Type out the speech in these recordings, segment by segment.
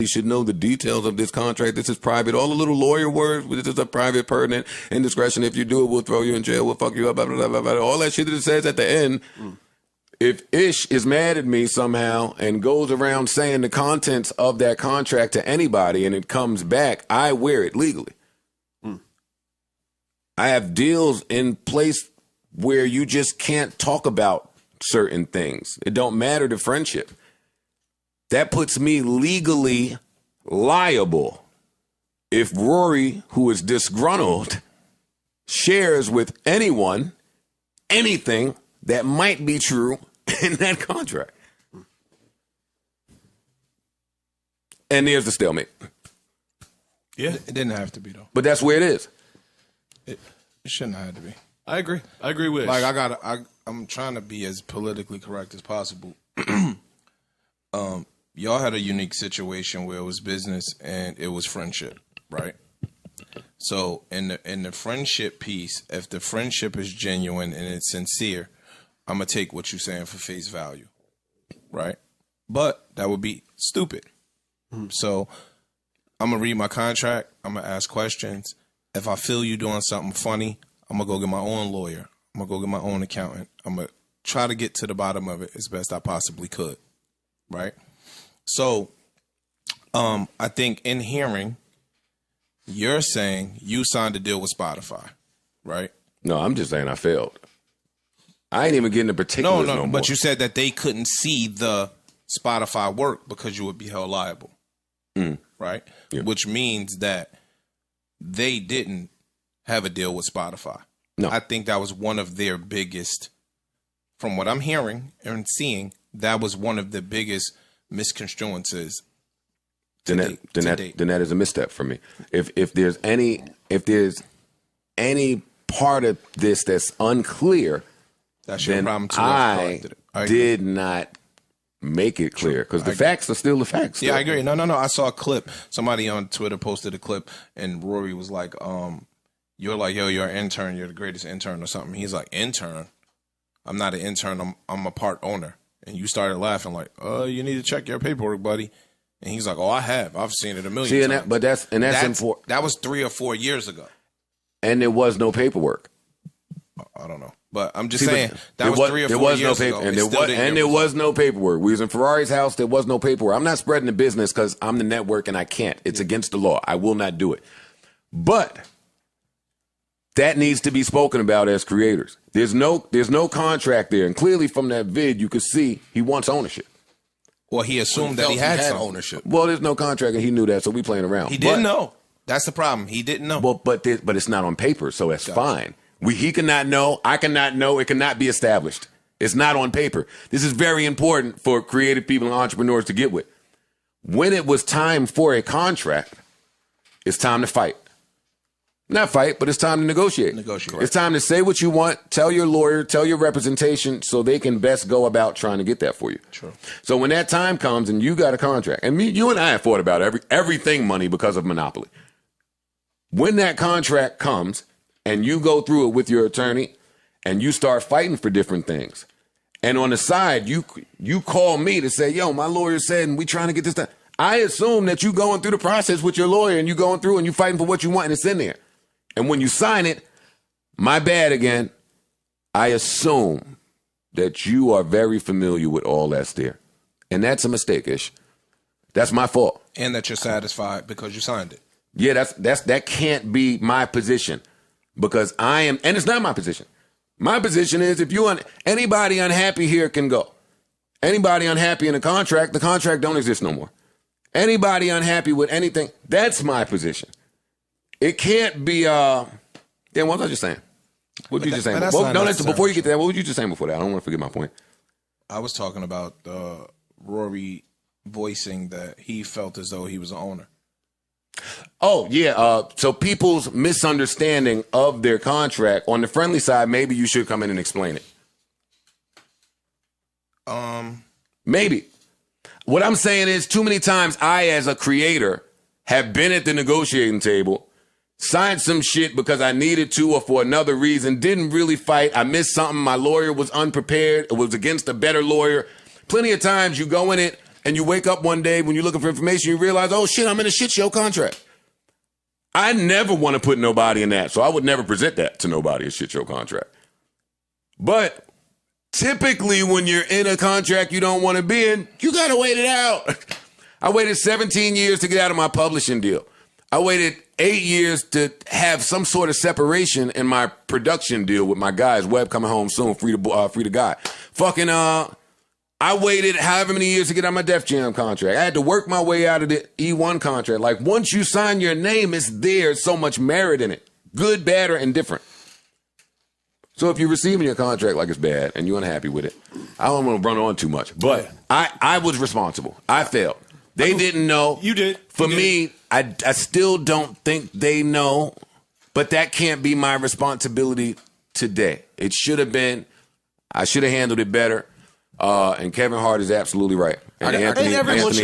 should know the details of this contract. This is private. All the little lawyer words, this is a private, pertinent, indiscretion. If you do it, we'll throw you in jail. We'll fuck you up. Blah, blah, blah, blah. All that shit that it says at the end. If Ish is mad at me somehow and goes around saying the contents of that contract to anybody and it comes back, I wear it legally. I have deals in place where you just can't talk about certain things. It don't matter the friendship. That puts me legally liable if Rory, who is disgruntled, shares with anyone anything that might be true in that contract. And there's the stalemate. Yeah. It didn't have to be, though. But that's where it is. It shouldn't have to be. I agree. I agree with like I'm trying to be as politically correct as possible. Y'all had a unique situation where it was business and it was friendship, right? So in the friendship piece, if the friendship is genuine and it's sincere, I'm gonna take what you're saying for face value, right? But that would be stupid. So I'm gonna read my contract. I'm gonna ask questions. If I feel you doing something funny, I'm going to go get my own lawyer. I'm going to go get my own accountant. I'm going to try to get to the bottom of it as best I possibly could, right? So I think in hearing, you're saying you signed a deal with Spotify, right? No, I'm just saying I failed. I ain't even getting the particulars no more. But you said that they couldn't see the Spotify work because you would be held liable, right? Yeah. Which means that they didn't have a deal with Spotify. No. I think that was one of their biggest, from what I'm hearing and seeing, that was one of the biggest misconstruances. Then that is a misstep for me. If there's any part of this that's unclear, that's your problem too. I did not make it clear because the facts are still the facts. Yeah, I agree. No. I saw a clip. Somebody on Twitter posted a clip, and Rory was like, "You're like, yo, you're an intern. You're the greatest intern or something." He's like, "Intern? I'm not an intern. I'm a part owner." And you started laughing like, "You need to check your paperwork, buddy." And he's like, "Oh, I have. I've seen it a million times." But that's important. That was 3 or 4 years ago, and there was no paperwork. I don't know. But I'm just saying that was 3 or 4 years ago. And there was no paperwork. We was in Ferrari's house. There was no paperwork. I'm not spreading the business because I'm the network and I can't. It's against the law. I will not do it. But that needs to be spoken about as creators. There's no contract there. And clearly from that vid, you could see he wants ownership. Well, he assumed that he had some ownership. Well, there's no contract and he knew that, so we playing around. He didn't know. That's the problem. He didn't know. Well, but it's not on paper, so that's fine. He cannot know. I cannot know. It cannot be established. It's not on paper. This is very important for creative people and entrepreneurs to get with. When it was time for a contract, it's time to fight. Not fight, but it's time to negotiate. It's time to say what you want, tell your lawyer, tell your representation so they can best go about trying to get that for you. True. So when that time comes and you got a contract, and you and I have fought about everything money because of monopoly. When that contract comes, and you go through it with your attorney and you start fighting for different things. And on the side, you call me to say, yo, my lawyer said, and we trying to get this done. I assume that you going through the process with your lawyer and you going through and you fighting for what you want and it's in there. And when you sign it, my bad again, I assume that you are very familiar with all that's there. And that's a mistake, Ish. That's my fault. And that you're satisfied because you signed it. Yeah, that can't be my position. Because I am, and it's not my position. My position is if anybody unhappy here can go. Anybody unhappy in the contract don't exist no more. Anybody unhappy with anything, that's my position. It can't be, then what was I just saying? What were you just saying? Before you get to that, what were you just saying before that? I don't want to forget my point. I was talking about Rory voicing that he felt as though he was an owner. Oh, yeah. So people's misunderstanding of their contract, on the friendly side, maybe you should come in and explain it. Maybe. What I'm saying is too many times I, as a creator, have been at the negotiating table, signed some shit because I needed to or for another reason, didn't really fight. I missed something. My lawyer was unprepared. It was against a better lawyer. Plenty of times you go in it and you wake up one day when you're looking for information, you realize, oh shit, I'm in a shit show contract. I never want to put nobody in that, so I would never present that to nobody, a shit show contract. But typically when you're in a contract you don't want to be in, you got to wait it out. I waited 17 years to get out of my publishing deal. I waited 8 years to have some sort of separation in my production deal with my guys. Webb coming home soon, free to guy. Fucking, I waited however many years to get out my Def Jam contract. I had to work my way out of the E1 contract. Like, once you sign your name, it's there's so much merit in it. Good, bad, or indifferent. So if you're receiving your contract like it's bad and you're unhappy with it, I don't want to run on too much. But I was responsible. I failed. They didn't know. You did. For me, I still don't think they know, but that can't be my responsibility today. It should have been. I should have handled it better. And Kevin Hart is absolutely right. And Anthony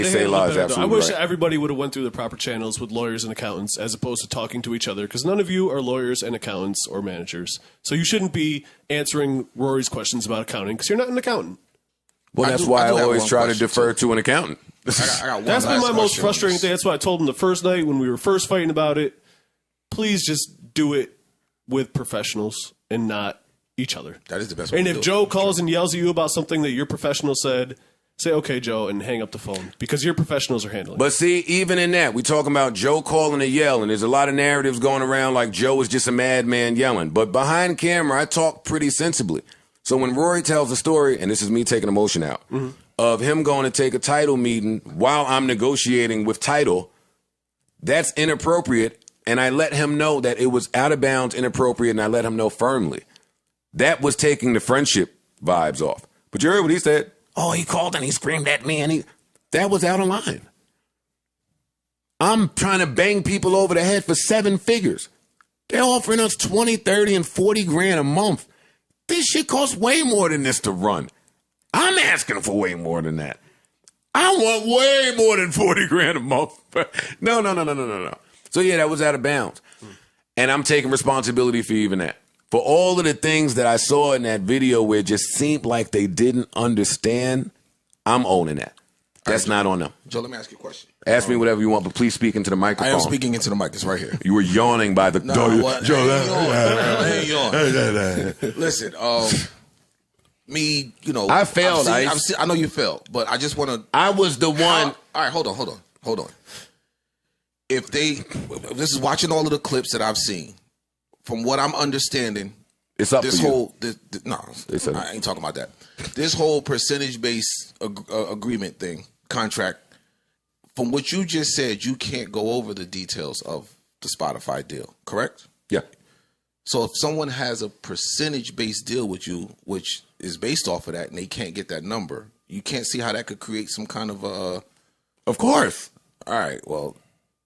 Selah is absolutely right. I wish everybody would have went through the proper channels with lawyers and accountants as opposed to talking to each other, because none of you are lawyers and accountants or managers. So you shouldn't be answering Rory's questions about accounting because you're not an accountant. Well, that's why I always try to defer to an accountant. I got That's been my most frustrating thing. That's what I told him the first night when we were first fighting about it. Please just do it with professionals and not each other. That is the best way and to do it. if Joe calls and yells at you about something that your professional said, say, okay, Joe, and hang up the phone because your professionals are handling it. But see, even in that, we talking about Joe calling and yelling. There's a lot of narratives going around like Joe is just a madman yelling. But behind camera, I talk pretty sensibly. So when Rory tells a story, and this is me taking emotion out, of him going to take a title meeting while I'm negotiating with title, that's inappropriate. And I let him know that it was out of bounds, inappropriate, and I let him know firmly. That was taking the friendship vibes off. But you heard what he said. Oh, he called and he screamed at me, and that was out of line. I'm trying to bang people over the head for 7 figures. They're offering us 20, 30, and 40 grand a month. This shit costs way more than this to run. I'm asking for way more than that. I want way more than 40 grand a month. No. So yeah, that was out of bounds. And I'm taking responsibility for even that. For all of the things that I saw in that video where it just seemed like they didn't understand, I'm owning that. That's not on them. Joe, let me ask you a question. Ask me whatever you want, but please speak into the microphone. I am speaking into the mic. It's right here. You were yawning by the... Joe, I ain't yawn. Listen, me, I failed. I know you failed, but I just want to... I was the one... All right, hold on. If this is watching all of the clips that I've seen, from what I'm understanding, it's up this for whole you. I ain't talking about that. This whole percentage-based agreement thing, contract, from what you just said, you can't go over the details of the Spotify deal, correct? Yeah. So if someone has a percentage-based deal with you, which is based off of that, and they can't get that number, you can't see how that could create some kind of Of course. All right, well...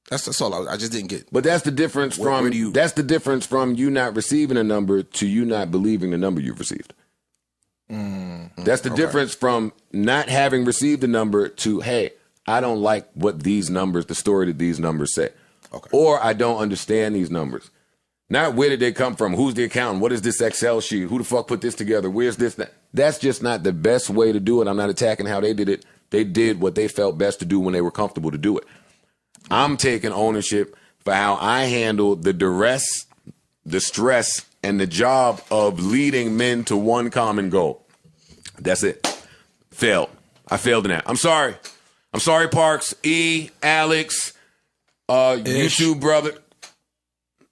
That's all. I just didn't get. But that's the difference that's the difference from you not receiving a number to you not believing the number you've received. That's the difference from not having received a number to, hey, I don't like what these numbers, the story that these numbers say. Okay. Or I don't understand these numbers. Not where did they come from? Who's the accountant? What is this Excel sheet? Who the fuck put this together? Where's this? That's just not the best way to do it. I'm not attacking how they did it. They did what they felt best to do when they were comfortable to do it. I'm taking ownership for how I handled the duress, the stress, and the job of leading men to one common goal. That's it. Failed. I failed in that. I'm sorry. I'm sorry, Parks, E, Alex, you two brother.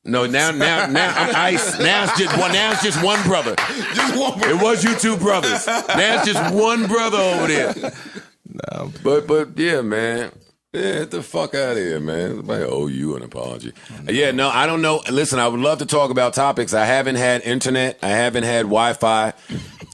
No, now I'm ice. Now it's just one brother. Just one brother. It was you two brothers. Now it's just one brother over there. No, but yeah, man. Yeah, get the fuck out of here, man. Somebody owe you an apology. Yeah, no, I don't know. Listen, I would love to talk about topics. I haven't had internet. I haven't had Wi-Fi.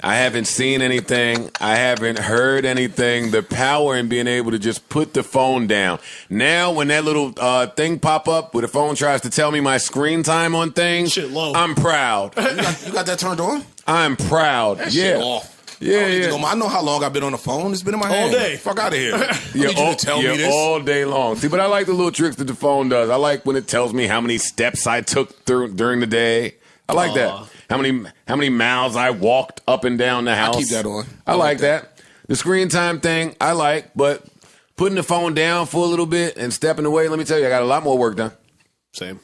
I haven't seen anything. I haven't heard anything. The power in being able to just put the phone down. Now, when that little thing pop up where the phone tries to tell me my screen time on things, shit low. I'm proud. You got that turned on? I'm proud. That shit off. Yeah. I know how long I've been on the phone. It's been in my hand. All day. Fuck out of here. You to tell me this. All day long. See, but I like the little tricks that the phone does. I like when it tells me how many steps I took during the day. I like that. How many miles I walked up and down the house. I keep that on. I like that. The screen time thing, I like, but putting the phone down for a little bit and stepping away, let me tell you, I got a lot more work done. Same.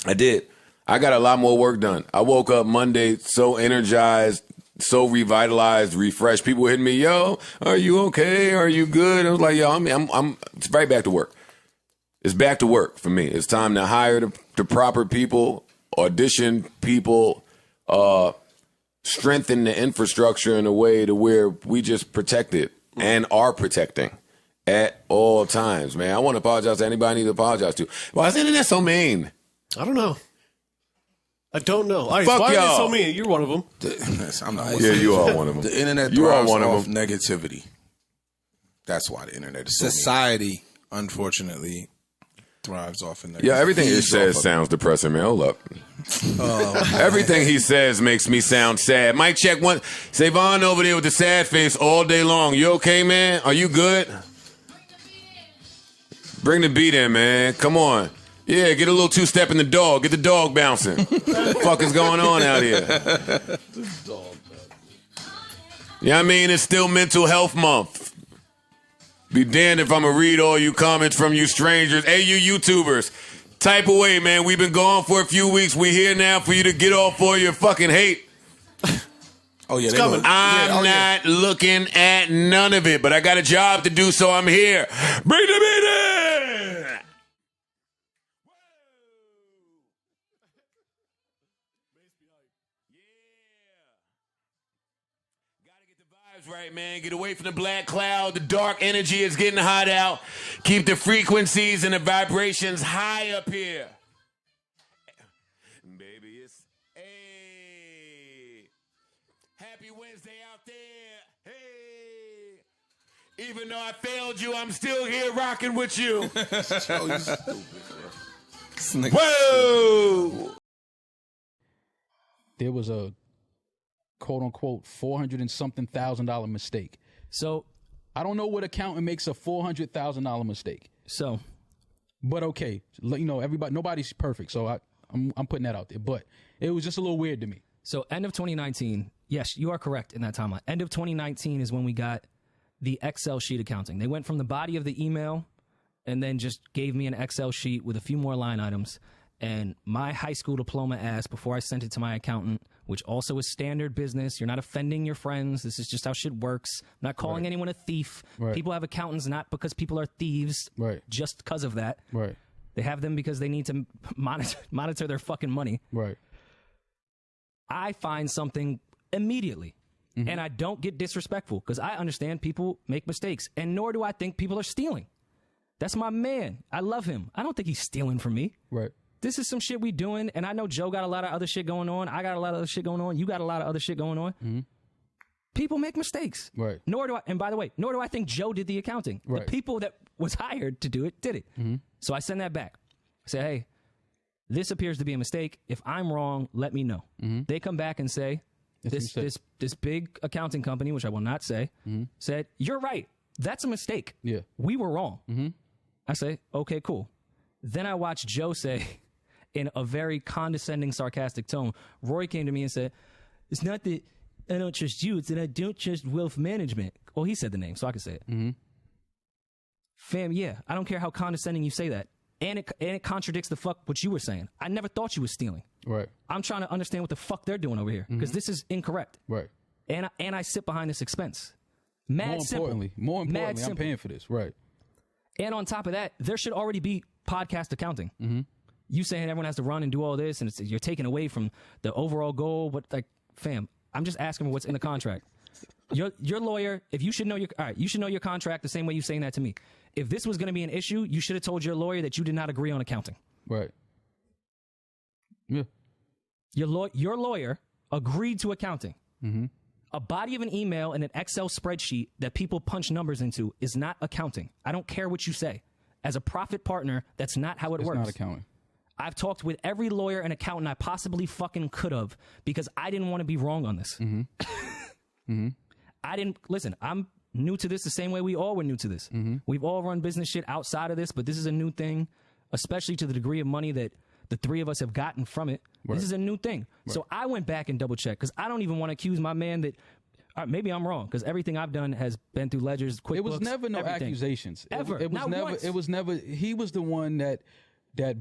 I did. I got a lot more work done. I woke up Monday so energized, so revitalized, refreshed. People were hitting me, yo, are you okay? Are you good? I was like, yo, I'm it's right back to work. It's back to work for me. It's time to hire the proper people, audition people, strengthen the infrastructure in a way to where we just protect it and are protecting at all times, man. I want to apologize to anybody I need to apologize to. Why is the internet so mean? I don't know. I don't know. Why Fuck are you y'all. so mean? You're one of them. I'm not. Yeah, you are one of them. The internet You are thrives one of off them. negativity. That's why the internet is so mean. Society, unfortunately, thrives off in Yeah, everything he Feeds says off of sounds depressing, man. Hold up. Everything he says makes me sound sad. Mic check one. Savon over there with the sad face all day long. You okay, man? Are you good? Bring the beat in, man. Come on. Yeah, get a little two-step in the dog. Get the dog bouncing. What the fuck is going on out here? Yeah, I mean, it's still Mental Health Month. Be damned if I'm going to read all you comments from you strangers. Hey, you YouTubers, type away, man. We've been gone for a few weeks. We here now for you to get off all your fucking hate. Oh yeah, coming. I'm not looking at none of it, but I got a job to do, so I'm here. Bring the beat in! Right, man. Get away from the black cloud. The dark energy is getting hot out. Keep the frequencies and the vibrations high up here. Baby, it's hey. Happy Wednesday out there. Hey. Even though I failed you, I'm still here rocking with you. Oh, you stupid, bro. Whoa. There was a quote-unquote $400 and something thousand mistake. So I don't know what accountant makes a $400,000 mistake. So, but okay, you know, everybody, nobody's perfect, so I'm putting that out there. But it was just a little weird to me. so end of 2019. Yes, you are correct in that timeline. End of 2019 is when we got the Excel sheet accounting. They went from the body of the email and then just gave me an Excel sheet with a few more line items. And my high school diploma asked before I sent it to my accountant, which also is standard business. You're not offending your friends. This is just how shit works. I'm not calling anyone a thief. Right. People have accountants not because people are thieves, Right. just because of that. Right. They have them because they need to monitor their fucking money. Right. I find something immediately. And I don't get disrespectful because I understand people make mistakes. And nor do I think people are stealing. That's my man. I love him. I don't think he's stealing from me. Right. This is some shit we doing, and I know Joe got a lot of other shit going on. I got a lot of other shit going on. You got a lot of other shit going on. People make mistakes. Right. Nor do I, and by the way, nor do I think Joe did the accounting. Right. The people that was hired to do it did it. So I send that back. I say, hey, this appears to be a mistake. If I'm wrong, let me know. They come back and say, this big accounting company, which I will not say, said, you're right. That's a mistake. Yeah. We were wrong. I say, okay, cool. Then I watch Joe say, in a very condescending, sarcastic tone, Rory came to me and said, it's not that I don't trust you, it's that I don't trust wealth management. Well, he said the name, so I can say it. Fam, yeah, I don't care how condescending you say that. And it contradicts the fuck what you were saying. I never thought you was stealing. Right. I'm trying to understand what the fuck they're doing over here, because this is incorrect. Right. And I sit behind this expense. More importantly, I'm paying for this. Right. And on top of that, there should already be podcast accounting. You saying everyone has to run and do all this, and you're taking away from the overall goal. What, like, fam? I'm just asking what's in the contract. Your lawyer, if you should know you should know your contract the same way you're saying that to me. If this was going to be an issue, you should have told your lawyer that you did not agree on accounting. Right. Yeah. Your lawyer agreed to accounting. A body of an email and an Excel spreadsheet that people punch numbers into is not accounting. I don't care what you say. As a profit partner, that's not how it works. It's not accounting. I've talked with every lawyer and accountant I possibly fucking could have because I didn't want to be wrong on this. I didn't listen. I'm new to this the same way we all were new to this. We've all run business shit outside of this, but this is a new thing, especially to the degree of money that the three of us have gotten from it. This is a new thing. So I went back and double checked because I don't even want to accuse my man that Maybe I'm wrong because everything I've done has been through ledgers, QuickBooks. It was never no everything. accusations. Ever. It was Not never. once. It was never. He was the one that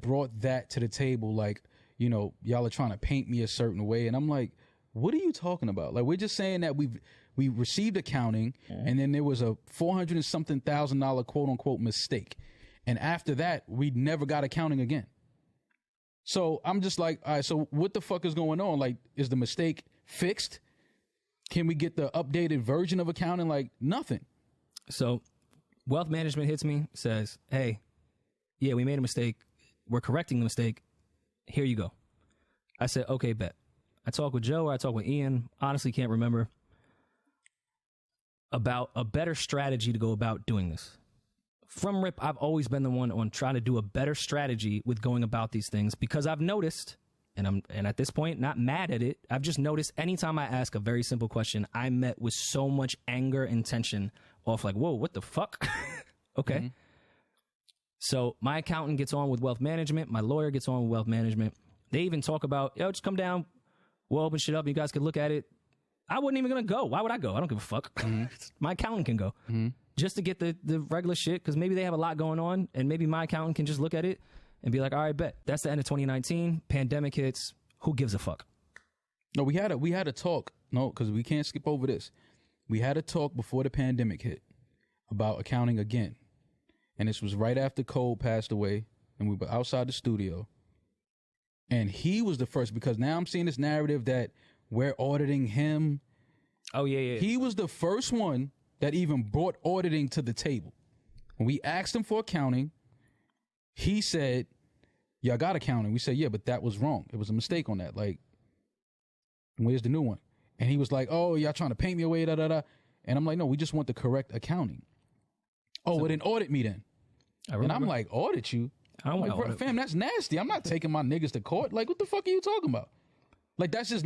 brought that to the table. Like, you know, y'all are trying to paint me a certain way, and I'm like, what are you talking about? Like, we're just saying that we received accounting, and then there was a $400 and something thousand quote unquote mistake, and after that, we never got accounting again. So I'm just like, all right, so what the fuck is going on? Like, is the mistake fixed? Can we get the updated version of accounting? Like, nothing. So wealth management hits me, says, hey, yeah, we made a mistake. We're correcting the mistake. Here you go. I said, okay, bet. I talked with Joe or I talked with Ian. Honestly, can't remember. About a better strategy to go about doing this. From RIP, I've always been the one on trying to do a better strategy with going about these things because I've noticed, and at this point, not mad at it, I've just noticed anytime I ask a very simple question, I'm met with so much anger and tension off like, whoa, what the fuck? Okay. Mm-hmm. So my accountant gets on with wealth management. My lawyer gets on with wealth management. They even talk about, yo, just come down. We'll open shit up. You guys can look at it. I wasn't even going to go. Why would I go? I don't give a fuck. Mm-hmm. My accountant can go. Mm-hmm. Just to get the regular shit, because maybe they have a lot going on, and maybe my accountant can just look at it and be like, all right, bet. That's the end of 2019. Pandemic hits. Who gives a fuck? No, we had a talk. No, because we can't skip over this. We had a talk before the pandemic hit about accounting again. And this was right after Cole passed away, and we were outside the studio. And he was the first, because now I'm seeing this narrative that we're auditing him. Oh, yeah. He was the first one that even brought auditing to the table. When we asked him for accounting, he said, y'all got accounting. We said, yeah, but that was wrong. It was a mistake on that. Like, where's the new one? And he was like, oh, y'all trying to paint me away, da-da-da. And I'm like, no, we just want the correct accounting. Oh, well, then audit me then. And I'm like, audit you? I'm like, bro, fam, that's nasty. I'm not taking my niggas to court. Like, what the fuck are you talking about? Like, that's just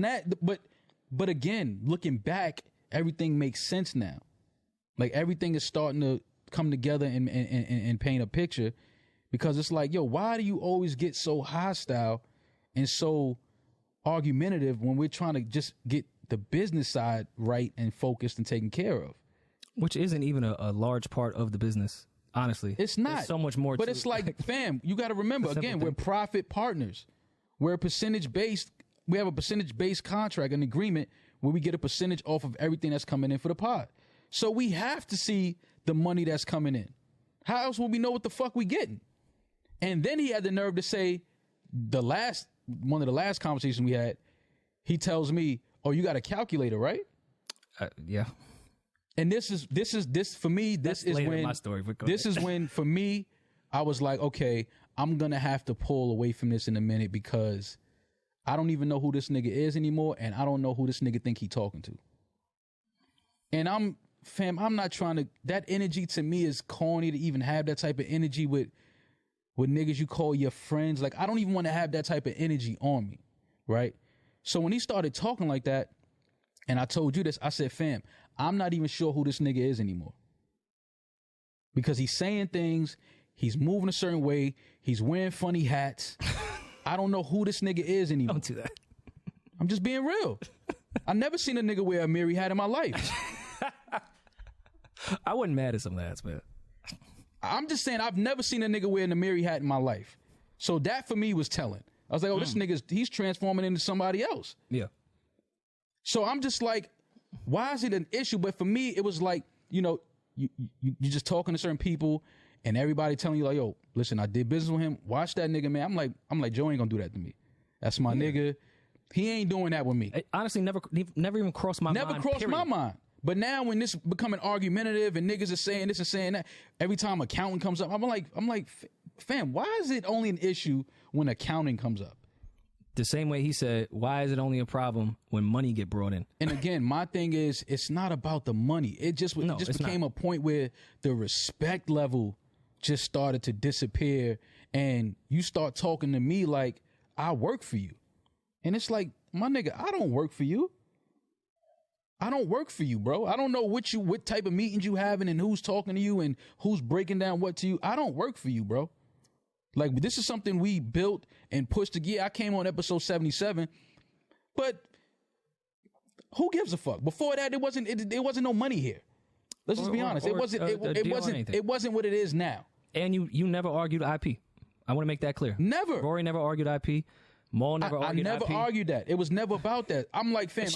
but again, looking back, everything makes sense now. Like, everything is starting to come together and paint a picture, because it's like, yo, why do you always get so hostile and so argumentative when we're trying to just get the business side right and focused and taken care of? Which isn't even a large part of the business, honestly. It's not. There's so much more but to it's like, fam, you got to remember, again, we're profit partners. We're percentage-based. We have a percentage-based contract, an agreement where we get a percentage off of everything that's coming in for the pod. So we have to see the money that's coming in. How else will we know what the fuck we getting? And then he had the nerve to say, one of the last conversations we had, he tells me, oh, you got a calculator, right? Yeah. And this is for me, this is when my story, this is when, for me, I was like, okay, I'm going to have to pull away from this in a minute, because I don't even know who this nigga is anymore, and I don't know who this nigga think he talking to. And I'm not trying to, that energy to me is corny to even have that type of energy with niggas you call your friends. Like, I don't even want to have that type of energy on me, right? So when he started talking like that, and I told you this, I said, fam, I'm not even sure who this nigga is anymore. Because he's saying things, he's moving a certain way, he's wearing funny hats. I don't know who this nigga is anymore. Don't do that. I'm just being real. I never seen a nigga wear a Mary hat in my life. I wasn't mad at some of that, man. I'm just saying, I've never seen a nigga wearing a Mary hat in my life. So that for me was telling. I was like, oh, this nigga's, he's transforming into somebody else. Yeah. So I'm just like, why is it an issue? But for me, it was like, you know, you just talking to certain people and everybody telling you like, yo, listen, I did business with him. Watch that nigga, man. I'm like, Joe ain't gonna do that to me. That's my nigga. He ain't doing that with me. It honestly, never even crossed my mind. Never crossed my mind. But now when this becoming argumentative and niggas are saying this and saying that, every time accounting comes up, I'm like, fam, why is it only an issue when accounting comes up? The same way he said, why is it only a problem when money get brought in? And again, my thing is, it's not about the money. It just became a point where the respect level just started to disappear, and you start talking to me like I work for you. And it's like, my nigga, I don't work for you. I don't work for you, bro. I don't know what type of meetings you having and who's talking to you and who's breaking down what to you. I don't work for you, bro. Like, this is something we built and pushed together. I came on episode 77, but Who gives a fuck? Before that, it wasn't no money here. Let's just be honest. It wasn't what it is now. And you never argued IP. I want to make that clear. Never. Rory never argued IP. Maul never argued IP. I never argued that. It was never about that. I'm like, fam,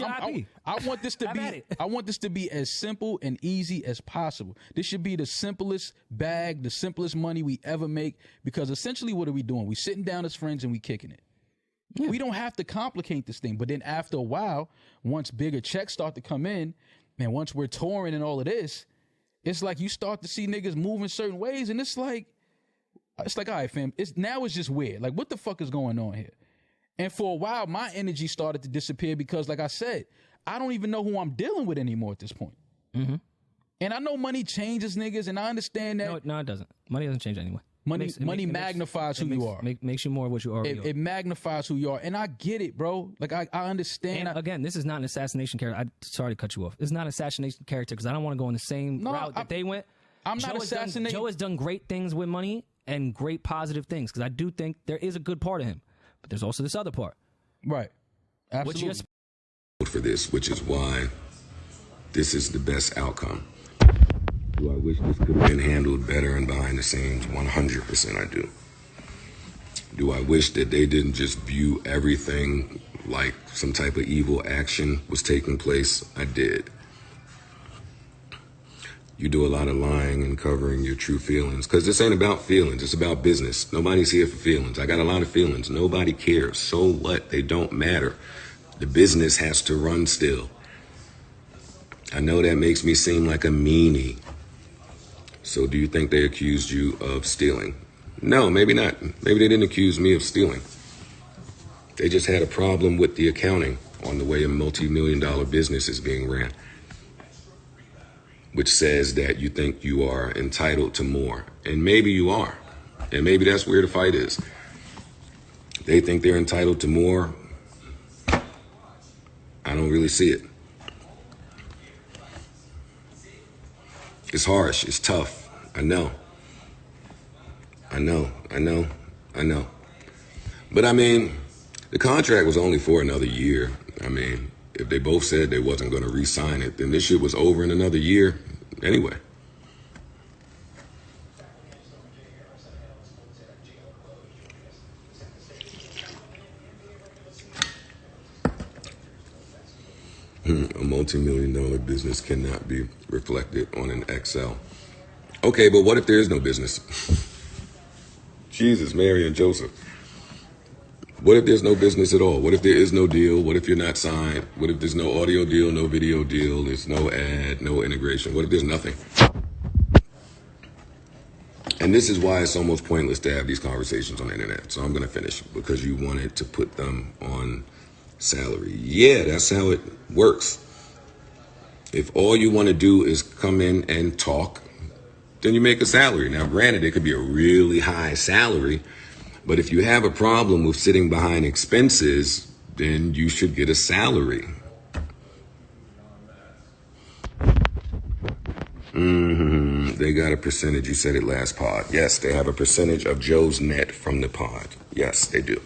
I want this to be I want this to be as simple and easy as possible. This should be the simplest bag, the simplest money we ever make, because essentially what are we doing? We sitting down as friends and we kicking it. Yeah. We don't have to complicate this thing. But then after a while, once bigger checks start to come in, and once we're touring and all of this, it's like you start to see niggas moving certain ways, and it's like, all right, fam, it's just weird. Like, what the fuck is going on here? And for a while, my energy started to disappear because, like I said, I don't even know who I'm dealing with anymore at this point. Mm-hmm. And I know money changes niggas, and I understand that. No, it doesn't. Money doesn't change anyway. Money magnifies who you are. Makes you more of what you already are. It magnifies who you are. And I get it, bro. Like, I understand. And again, this is not an assassination character. Sorry to cut you off. It's not an assassination character because I don't want to go in the same route that they went. I'm not assassinating. Joe has done great things with money and great positive things because I do think there is a good part of him. But there's also this other part. Right. Absolutely. For this, which is why this is the best outcome. Do I wish this could have been handled better and behind the scenes? 100% I do. Do I wish that they didn't just view everything like some type of evil action was taking place? I did. You do a lot of lying and covering your true feelings, because this ain't about feelings. It's about business. Nobody's here for feelings. I got a lot of feelings. Nobody cares. So what? They don't matter. The business has to run still. I know that makes me seem like a meanie. So do you think they accused you of stealing? No, maybe not. Maybe they didn't accuse me of stealing. They just had a problem with the accounting on the way a multi-million-dollar business is being ran, which says that you think you are entitled to more. And maybe you are. And maybe that's where the fight is. They think they're entitled to more. I don't really see it. It's harsh. It's tough. I know. But I mean, the contract was only for another year. I mean, if they both said they wasn't going to re-sign it, then this shit was over in another year anyway. A multi-million-dollar business cannot be reflected on an Excel. Okay, but what if there is no business? Jesus, Mary, and Joseph. What if there's no business at all? What if there is no deal? What if you're not signed? What if there's no audio deal, no video deal, there's no ad, no integration? What if there's nothing? And this is why it's almost pointless to have these conversations on the internet. So I'm going to finish, because you wanted to put them on salary. Yeah, that's how it works. If all you want to do is come in and talk, then you make a salary. Now, granted, it could be a really high salary, but if you have a problem with sitting behind expenses, then you should get a salary. They got a percentage. You said it last pod. Yes, they have a percentage of Joe's net from the pod. Yes, they do.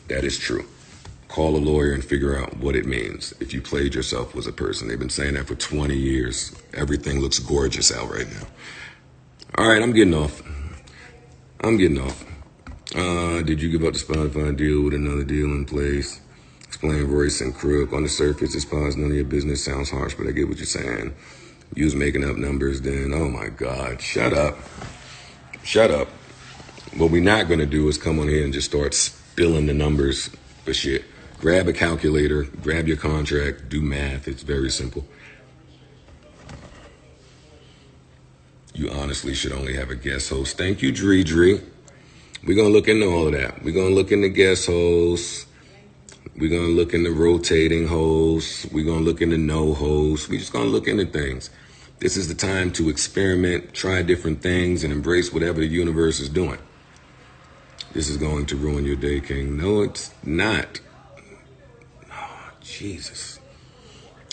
That is true. Call a lawyer and figure out what it means if you played yourself as a person. They've been saying that for 20 years. Everything looks gorgeous out right now. All right, I'm getting off. Did you give up the Spotify deal with another deal in place? Explain Royce and Crook. On the surface, this pod's none of your business. Sounds harsh, but I get what you're saying. You was making up numbers then. Oh, my God. Shut up. What we're not going to do is come on here and just start spilling the numbers for shit. Grab a calculator, grab your contract, do math. It's very simple. You honestly should only have a guest host. Thank you, Dre. We're going to look into all of that. We're going to look into guest hosts. We're going to look into rotating hosts. We're going to look into no hosts. We're just going to look into things. This is the time to experiment, try different things, and embrace whatever the universe is doing. This is going to ruin your day, King. No, it's not. Oh, Jesus.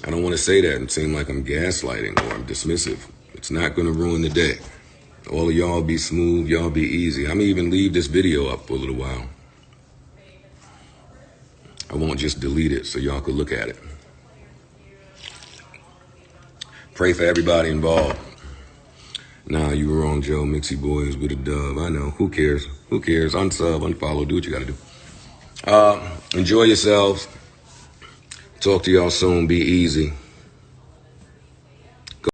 I don't want to say that and seem like I'm gaslighting or I'm dismissive. It's not going to ruin the day. All of y'all be smooth, y'all be easy. I'm going to even leave this video up for a little while. I won't just delete it so y'all could look at it. Pray for everybody involved. Nah, you were wrong, Joe. Mixie Boys with a dub. I know. Who cares? Who cares? Unsub, unfollow. Do what you got to do. Enjoy yourselves. Talk to y'all soon. Be easy.